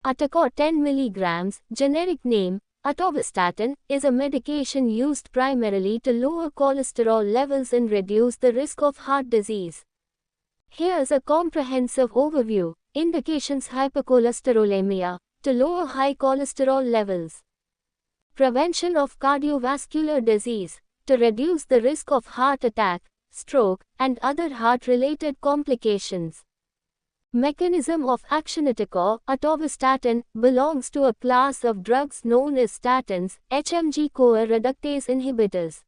Atacor 10 mg, generic name, atorvastatin, is a medication used primarily to lower cholesterol levels and reduce the risk of heart disease. Here's a comprehensive overview. Indications: hypercholesterolemia, to lower high cholesterol levels. Prevention of cardiovascular disease, to reduce the risk of heart attack, stroke, and other heart-related complications. Mechanism of action: Atacor, atorvastatin, belongs to a class of drugs known as statins, HMG-CoA reductase inhibitors.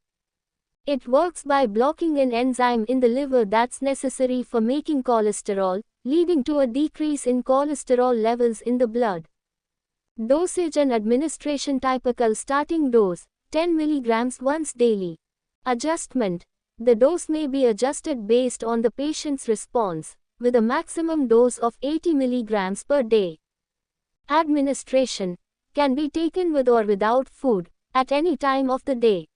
It works by blocking an enzyme in the liver that's necessary for making cholesterol, leading to a decrease in cholesterol levels in the blood. Dosage and administration: typical starting dose, 10 mg once daily. Adjustment: the dose may be adjusted based on the patient's response, with a maximum dose of 80 mg per day. Administration: can be taken with or without food, at any time of the day.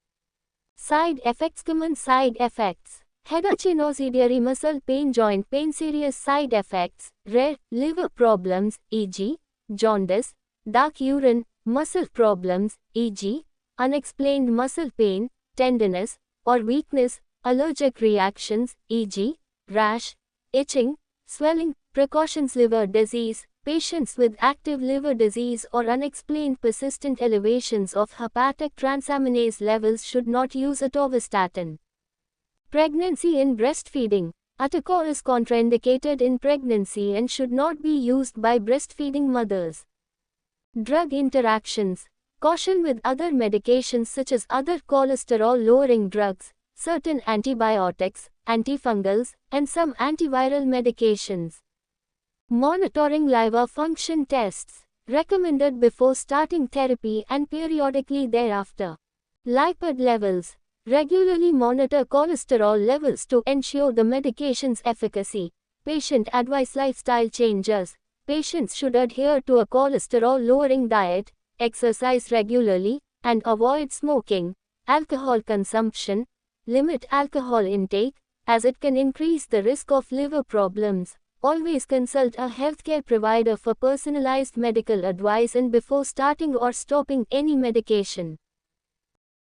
Side effects: common side effects: headache, nausea, muscle pain, joint pain. Serious side effects: rare, liver problems, e.g., jaundice, dark urine, muscle problems, e.g., unexplained muscle pain, tenderness, or weakness, allergic reactions, e.g., rash, itching, swelling. Precautions: liver disease: patients with active liver disease or unexplained persistent elevations of hepatic transaminase levels should not use atorvastatin. Pregnancy and breastfeeding: Atacor is contraindicated in pregnancy and should not be used by breastfeeding mothers. Drug interactions: caution with other medications such as other cholesterol-lowering drugs, certain antibiotics, antifungals, and some antiviral medications. Monitoring: liver function tests, recommended before starting therapy and periodically thereafter. Lipid levels: regularly monitor cholesterol levels to ensure the medication's efficacy. Patient advice: lifestyle changes: patients should adhere to a cholesterol-lowering diet, exercise regularly, and avoid smoking. Alcohol consumption: limit alcohol intake, as it can increase the risk of liver problems. Always consult a healthcare provider for personalized medical advice and before starting or stopping any medication.